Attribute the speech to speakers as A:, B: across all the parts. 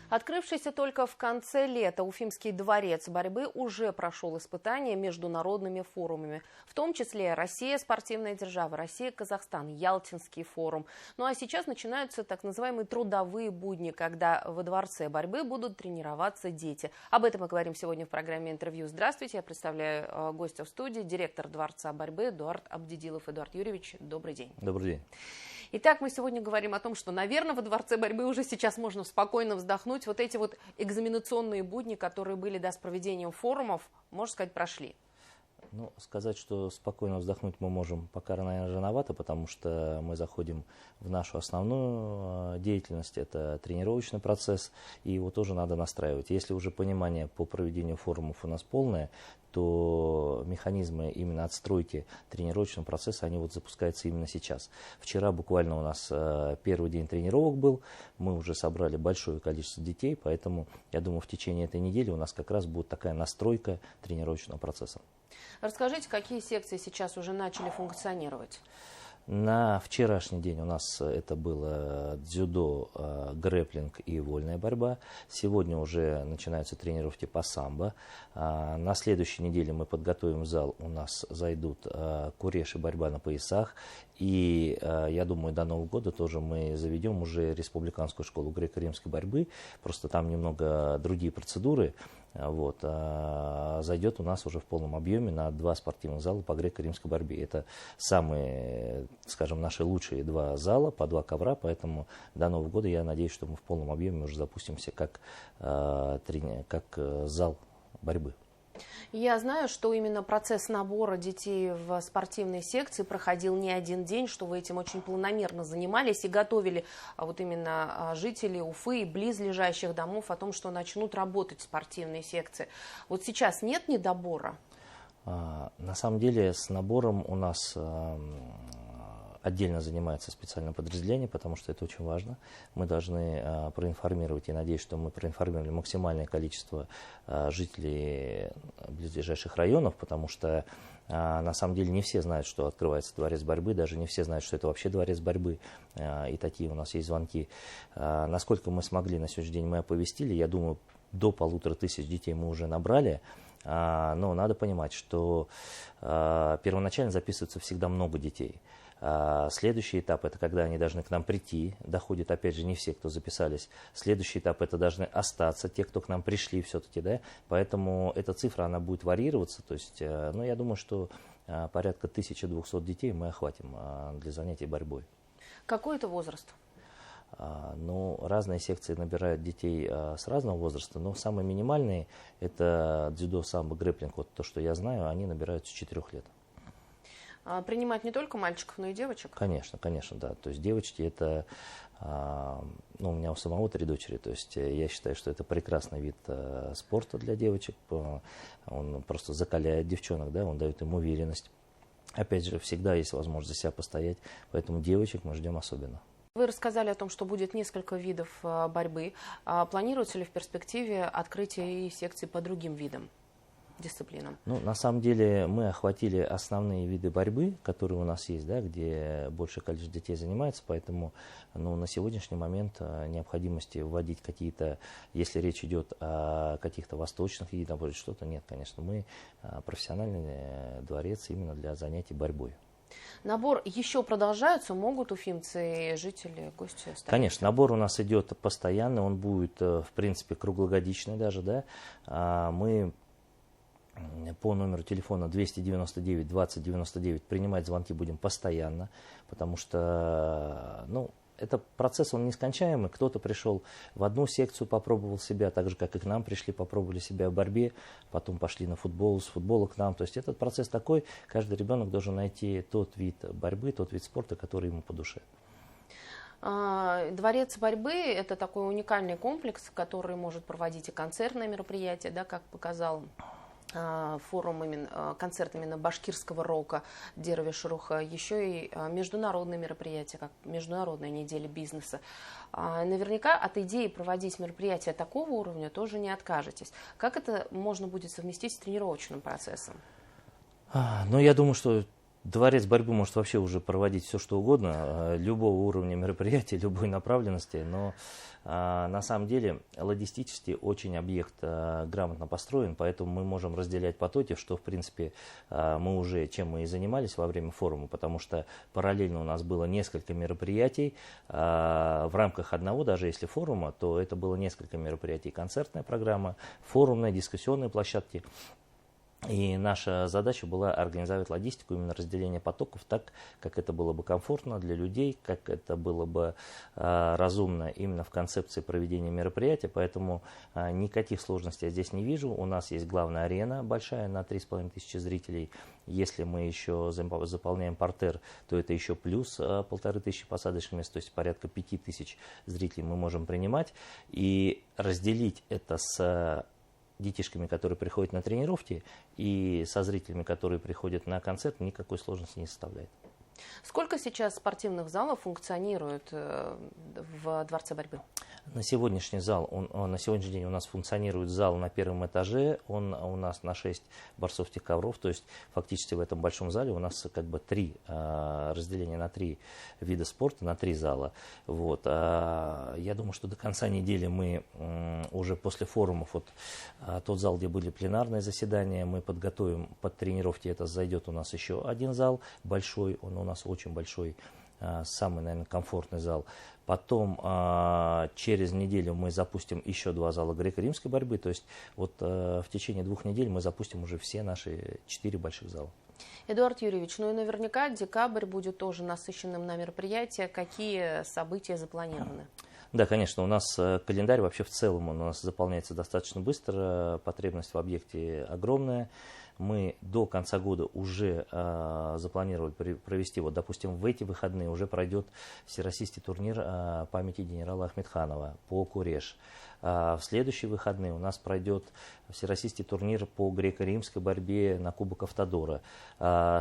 A: Открывшийся только в конце лета Уфимский дворец борьбы уже прошел испытания международными форумами, в том числе «Россия – спортивная держава», «Россия-Казахстан», «Ялтинский форум». Ну а сейчас начинаются так называемые трудовые будни, когда во дворце борьбы будут тренироваться дети. Об этом мы говорим сегодня в программе «Интервью». Здравствуйте, я представляю гостя в студии, директор дворца борьбы Эдуард Абдидилов. Эдуард Юрьевич, добрый день.
B: Добрый день.
A: Итак, мы сегодня говорим о том, что, наверное, во дворце борьбы уже сейчас можно спокойно вздохнуть. Вот эти вот экзаменационные будни, которые были с проведением форумов, можно сказать, прошли.
B: Ну, сказать, что спокойно вздохнуть мы можем, пока, наверное, рановато, потому что мы заходим в нашу основную деятельность, это тренировочный процесс, и его тоже надо настраивать. Если уже понимание по проведению форумов у нас полное, то механизмы именно отстройки тренировочного процесса, они вот запускаются именно сейчас. Вчера буквально у нас первый день тренировок был, мы уже собрали большое количество детей, поэтому, я думаю, в течение этой недели у нас как раз будет такая настройка тренировочного процесса.
A: Расскажите, какие секции сейчас уже начали функционировать?
B: На вчерашний день у нас это было дзюдо, грэпплинг и вольная борьба. Сегодня уже начинаются тренировки по самбо. На следующей неделе мы подготовим зал, у нас зайдут куреш и борьба на поясах. И я думаю, до Нового года тоже мы заведем уже республиканскую школу греко-римской борьбы. Просто там немного другие процедуры. Вот, зайдет у нас уже в полном объеме на 2 спортивных зала по греко-римской борьбе. Это самые, скажем, наши лучшие 2 зала, по 2 ковра, поэтому до Нового года я надеюсь, что мы в полном объеме уже запустимся как зал борьбы.
A: Я знаю, что именно процесс набора детей в спортивной секции проходил не один день, что вы этим очень планомерно занимались и готовили вот именно жителей Уфы и близлежащих домов о том, что начнут работать спортивные секции. Вот сейчас нет недобора?
B: На самом деле с набором у нас отдельно занимается специальное подразделение, потому что это очень важно. Мы должны проинформировать, и надеюсь, что мы проинформировали максимальное количество жителей близлежащих районов, потому что на самом деле не все знают, что открывается дворец борьбы, даже не все знают, что это вообще дворец борьбы, и такие у нас есть звонки. Насколько мы смогли на сегодняшний день, мы оповестили, я думаю, до 1500 детей мы уже набрали. Но надо понимать, что первоначально записывается всегда много детей. Следующий этап – это когда они должны к нам прийти, доходит, опять же, не все, кто записались. Следующий этап – это должны остаться те, кто к нам пришли все-таки, да, поэтому эта цифра, она будет варьироваться, то есть, ну, я думаю, что порядка 1200 детей мы охватим для занятий борьбой.
A: Какой это возраст?
B: Ну, разные секции набирают детей с разного возраста, но самые минимальные – это дзюдо, самбо, грэпплинг, вот то, что я знаю, они набирают с 4 лет.
A: Принимать не только мальчиков, но и девочек? Конечно,
B: конечно, да. То есть девочки это, ну, у меня у самого 3 дочери, то есть я считаю, что это прекрасный вид спорта для девочек. Он просто закаляет девчонок, да, он дает им уверенность. Опять же, всегда есть возможность за себя постоять, поэтому девочек мы ждем особенно.
A: Вы рассказали о том, что будет несколько видов борьбы. Планируется ли в перспективе открытие и секций по другим видам? Дисциплинам?
B: Ну, на самом деле мы охватили основные виды борьбы, которые у нас есть, да, где большее количество детей занимается, поэтому на сегодняшний момент необходимости вводить какие-то, если речь идет о каких-то восточных видах, что-то нет, конечно, мы профессиональный дворец именно для занятий борьбой.
A: Набор еще продолжается, могут уфимцы и жители, гости столицы?
B: Конечно, набор у нас идет постоянно, он будет, в принципе, круглогодичный даже, да, мы по номеру телефона 299 20 99 принимать звонки будем постоянно, потому что, ну, это процесс, он нескончаемый. Кто-то пришел в одну секцию, попробовал себя, так же, как и к нам пришли, попробовали себя в борьбе, потом пошли на футбол, с футбола к нам. То есть этот процесс такой, каждый ребенок должен найти тот вид борьбы, тот вид спорта, который ему по душе.
A: Дворец борьбы – это такой уникальный комплекс, который может проводить и концертные мероприятия, да, как показал форум, концерт именно башкирского рока Дервиш-Руха, еще и международные мероприятия, как Международная неделя бизнеса. Наверняка от идеи проводить мероприятия такого уровня тоже не откажетесь. Как это можно будет совместить с тренировочным процессом?
B: Ну, я думаю, что Дворец борьбы может вообще уже проводить все, что угодно, любого уровня мероприятия, любой направленности, но на самом деле логистически очень объект грамотно построен, поэтому мы можем разделять потоки, что в принципе мы уже чем мы и занимались во время форума, потому что параллельно у нас было несколько мероприятий в рамках одного, даже если форума, то это было несколько мероприятий: концертная программа, форумная, дискуссионные площадки. И наша задача была организовать логистику, именно разделение потоков так, как это было бы комфортно для людей, как это было бы разумно именно в концепции проведения мероприятия. Поэтому никаких сложностей я здесь не вижу. У нас есть главная арена большая на 3500 зрителей. Если мы еще заполняем партер, то это еще плюс 1500 посадочных мест, то есть порядка 5000 зрителей мы можем принимать. И разделить это с детишками, которые приходят на тренировки, и со зрителями, которые приходят на концерт, никакой сложности не составляет.
A: Сколько сейчас спортивных залов функционирует в Дворце борьбы?
B: На сегодняшний день у нас функционирует зал на первом этаже, он у нас на 6 борцовских ковров, то есть фактически в этом большом зале у нас как бы разделение на 3 вида спорта, на 3 зала. Вот. Я думаю, что до конца недели мы уже после форумов, тот зал, где были пленарные заседания, мы подготовим под тренировки, это зайдет у нас еще один зал большой, он у нас очень большой, самый, наверное, комфортный зал. Потом через неделю мы запустим еще 2 зала греко-римской борьбы. То есть в течение 2 недель мы запустим уже все наши 4 больших зала.
A: Эдуард Юрьевич, ну и наверняка декабрь будет тоже насыщенным на мероприятия. Какие события запланированы?
B: Да, конечно, у нас календарь вообще в целом у нас заполняется достаточно быстро, потребность в объекте огромная. Мы до конца года уже запланировали провести, допустим, в эти выходные уже пройдет всероссийский турнир памяти генерала Ахметханова по Куреш. В следующие выходные у нас пройдет всероссийский турнир по греко-римской борьбе на Кубок Автодора.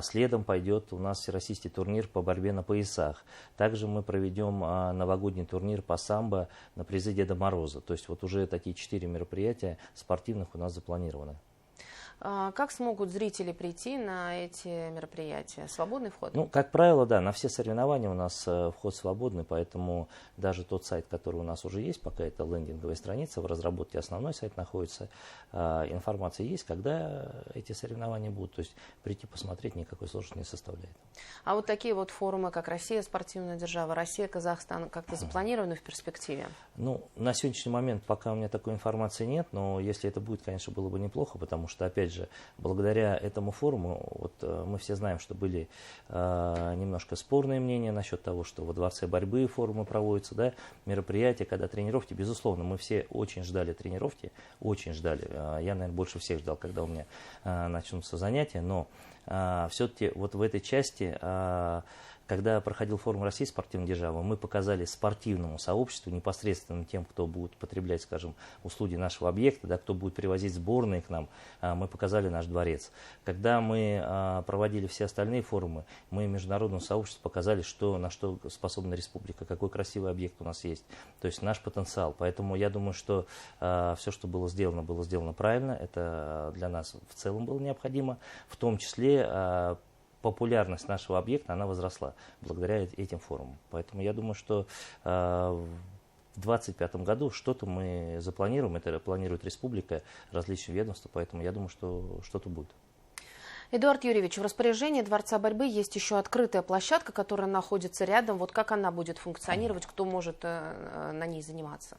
B: Следом пойдет у нас всероссийский турнир по борьбе на поясах. Также мы проведем новогодний турнир по самбо на призы Деда Мороза. То есть уже такие 4 мероприятия спортивных у нас запланированы.
A: Как смогут зрители прийти на эти мероприятия? Свободный вход?
B: Ну, как правило, да, на все соревнования у нас вход свободный, поэтому даже тот сайт, который у нас уже есть, пока это лендинговая страница, в разработке основной сайт находится, информация есть, когда эти соревнования будут, то есть прийти посмотреть никакой сложности не составляет.
A: А вот такие вот форумы, как «Россия – спортивная держава», «Россия, Казахстан», как-то запланированы в перспективе? Ну,
B: на сегодняшний момент пока у меня такой информации нет, но если это будет, конечно, было бы неплохо, потому что, опять же, благодаря этому форуму, мы все знаем, что были немножко спорные мнения насчет того, что во Дворце борьбы форумы проводятся, да, мероприятия, когда тренировки, безусловно, мы все очень ждали тренировки, очень ждали. Я, наверное, больше всех ждал, когда у меня начнутся занятия, но все-таки в этой части, когда проходил форум России спортивной державы, мы показали спортивному сообществу, непосредственно тем, кто будет потреблять, скажем, услуги нашего объекта, да, кто будет привозить сборные к нам, мы показали наш дворец. Когда мы проводили все остальные форумы, мы международному сообществу показали, на что способна республика, какой красивый объект у нас есть, то есть наш потенциал. Поэтому я думаю, что все, что было сделано правильно, это для нас в целом было необходимо, в том числе популярность нашего объекта, она возросла благодаря этим форумам. Поэтому я думаю, что в 2025 году что-то мы запланируем, это планирует республика, различные ведомства, поэтому я думаю, что что-то будет.
A: Эдуард Юрьевич, в распоряжении Дворца борьбы есть еще открытая площадка, которая находится рядом. Вот как она будет функционировать, кто может на ней заниматься?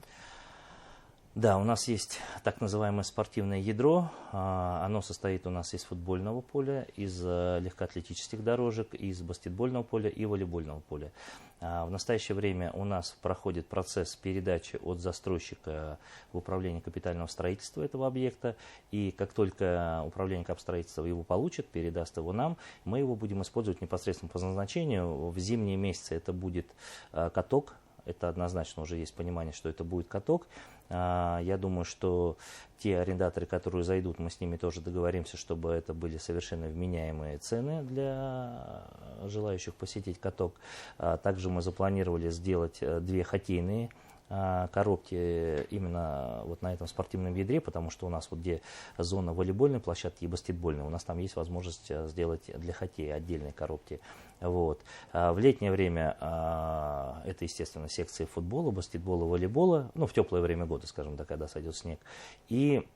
B: Да, у нас есть так называемое спортивное ядро. Оно состоит у нас из футбольного поля, из легкоатлетических дорожек, из баскетбольного поля и волейбольного поля. В настоящее время у нас проходит процесс передачи от застройщика в управление капитального строительства этого объекта. И как только управление капстроительства его получит, передаст его нам, мы его будем использовать непосредственно по назначению. В зимние месяцы это будет каток. Это однозначно уже есть понимание, что это будет каток. Я думаю, что те арендаторы, которые зайдут, мы с ними тоже договоримся, чтобы это были совершенно вменяемые цены для желающих посетить каток. Также мы запланировали сделать 2 хоккейные коробки именно вот на этом спортивном ядре, потому что у нас вот где зона волейбольной площадки и баскетбольной, у нас там есть возможность сделать для хоккея отдельные коробки. Вот. В летнее время это, естественно, секции футбола, баскетбола, волейбола, ну, в теплое время года, скажем, да, когда сойдет снег. И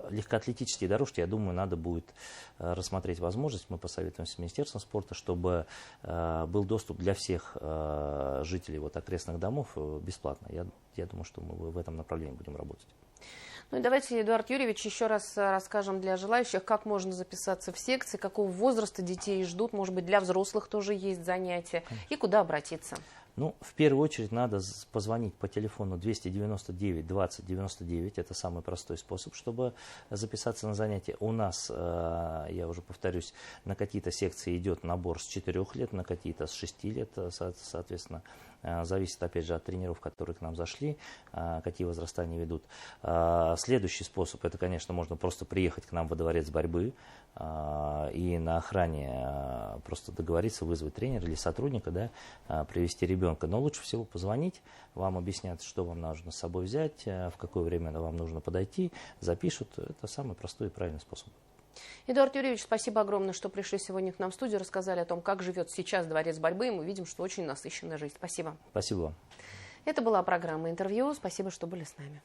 B: легкоатлетические дорожки, я думаю, надо будет рассмотреть возможность, мы посоветуемся с Министерством спорта, чтобы был доступ для всех жителей вот окрестных домов бесплатно. Я думаю, что мы в этом направлении будем работать.
A: Ну и давайте, Эдуард Юрьевич, еще раз расскажем для желающих, как можно записаться в секции, какого возраста детей ждут, может быть, для взрослых тоже есть занятия, и куда обратиться.
B: Ну, в первую очередь надо позвонить по телефону 299 20 99. Это самый простой способ, чтобы записаться на занятия. У нас, я уже повторюсь, на какие-то секции идет набор с 4 лет, на какие-то с 6 лет, соответственно. Зависит, опять же, от тренеров, которые к нам зашли, какие возраста они ведут. Следующий способ, это, конечно, можно просто приехать к нам во дворец борьбы и на охране просто договориться, вызвать тренера или сотрудника, да, привести ребенка. Но лучше всего позвонить, вам объяснят, что вам нужно с собой взять, в какое время вам нужно подойти, запишут. Это самый простой и правильный способ.
A: Эдуард Юрьевич, спасибо огромное, что пришли сегодня к нам в студию, рассказали о том, как живет сейчас дворец борьбы, и мы видим, что очень насыщенная жизнь. Спасибо.
B: Спасибо вам.
A: Это была программа «Интервью». Спасибо, что были с нами.